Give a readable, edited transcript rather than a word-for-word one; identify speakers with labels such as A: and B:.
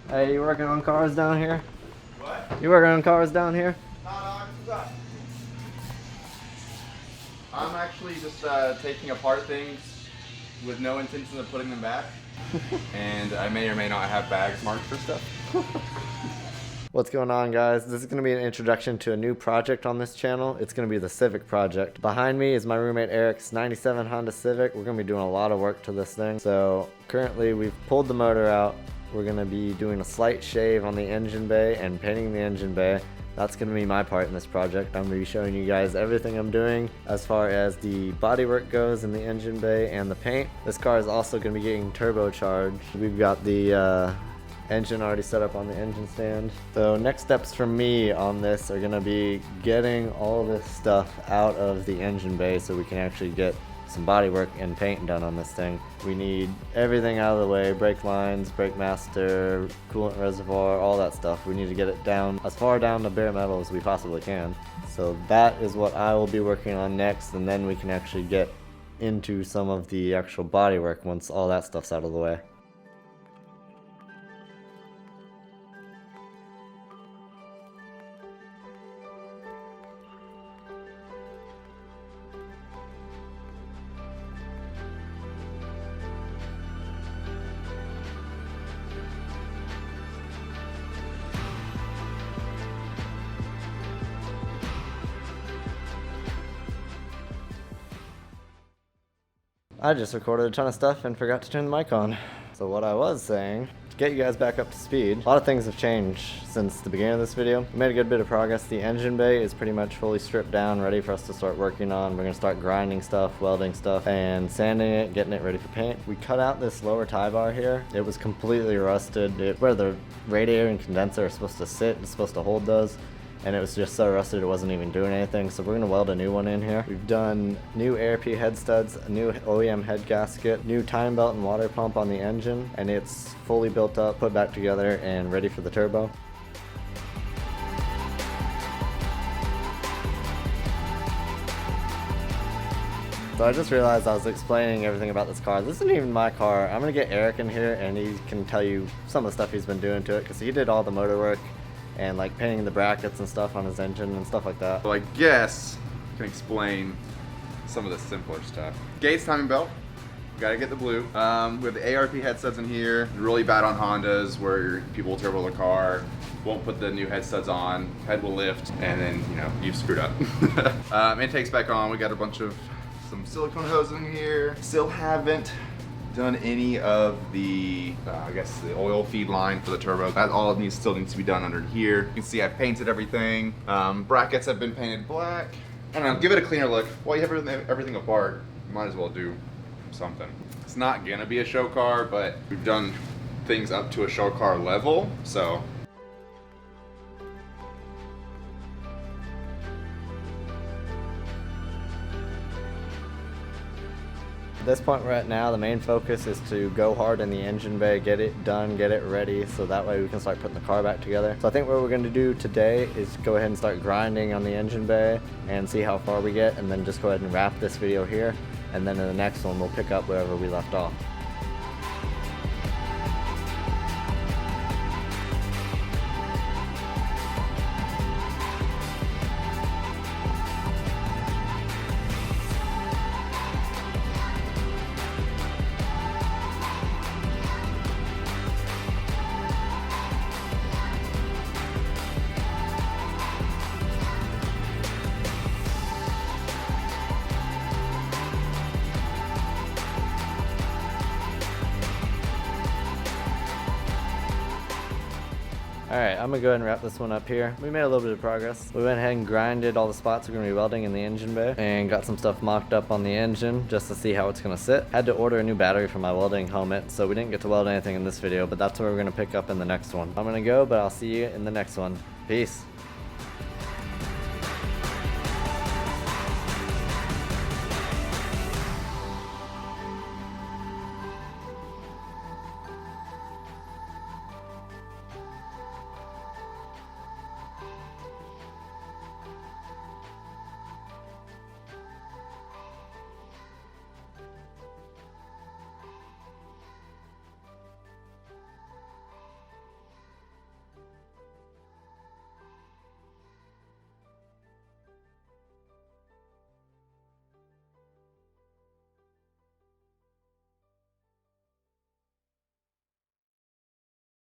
A: Hey, you working on cars down here?
B: What?
A: You working on cars down here?
B: No, what's up? I'm actually just taking apart things with no intention of putting them back. And I may or may not have bags marked for stuff.
A: What's going on, guys? This is going to be an introduction to a new project on this channel. It's going to be the Civic project. Behind me is my roommate Eric's 97 Honda Civic. We're going to be doing a lot of work to this thing. So currently we've pulled the motor out. We're going to be doing a slight shave on the engine bay and painting the engine bay. That's going to be my part in this project. I'm going to be showing you guys everything I'm doing as far as the bodywork goes in the engine bay and the paint. This car is also going to be getting turbocharged. We've got the engine already set up on the engine stand. So next steps for me on this are going to be getting all this stuff out of the engine bay so we can actually get some bodywork and paint done on this thing. We need everything out of the way: brake lines, brake master, coolant reservoir, all that stuff. We need to get it down as far down to bare metal as we possibly can. So that is what I will be working on next, and then we can actually get into some of the actual bodywork once all that stuff's out of the way. I just recorded a ton of stuff and forgot to turn the mic on. So what I was saying, to get you guys back up to speed, a lot of things have changed since the beginning of this video. We made a good bit of progress. The engine bay is pretty much fully stripped down, ready for us to start working on. We're gonna start grinding stuff, welding stuff, and sanding it, getting it ready for paint. We cut out this lower tie bar here. It was completely rusted. Where the radiator and condenser are supposed to sit, it's supposed to hold those, and it was just so rusted it wasn't even doing anything. So we're gonna weld a new one in here. We've done new ARP head studs, a new OEM head gasket, new time belt and water pump on the engine, and it's fully built up, put back together, and ready for the turbo. So I just realized I was explaining everything about this car. This isn't even my car. I'm gonna get Eric in here and he can tell you some of the stuff he's been doing to it, because he did all the motor work and like painting the brackets and stuff on his engine and stuff like that.
B: Well, I guess I can explain some of the simpler stuff. Gates timing belt, gotta get the blue. We have the ARP head studs in here. Really bad on Hondas where people will turbo the car, won't put the new head studs on, head will lift, and then, you know, you've screwed up. Intake's back on. We got a bunch of some silicone hose in here. Still haven't done any of the, I guess the oil feed line for the turbo. That all still needs to be done under here. You can see I've painted everything. Brackets have been painted black. I don't know, give it a cleaner look. While you have everything apart, you might as well do something. It's not gonna be a show car, but we've done things up to a show car level, so.
A: At this point we're at now, the main focus is to go hard in the engine bay, get it done, get it ready, so that way we can start putting the car back together. So I think what we're going to do today is go ahead and start grinding on the engine bay and see how far we get, and then just go ahead and wrap this video here, and then in the next one we'll pick up wherever we left off. Alright, I'm gonna go ahead and wrap this one up here. We made a little bit of progress. We went ahead and grinded all the spots we're gonna be welding in the engine bay and got some stuff mocked up on the engine just to see how it's gonna sit. Had to order a new battery for my welding helmet, so we didn't get to weld anything in this video, but that's where we're gonna pick up in the next one. I'm gonna go, but I'll see you in the next one. Peace.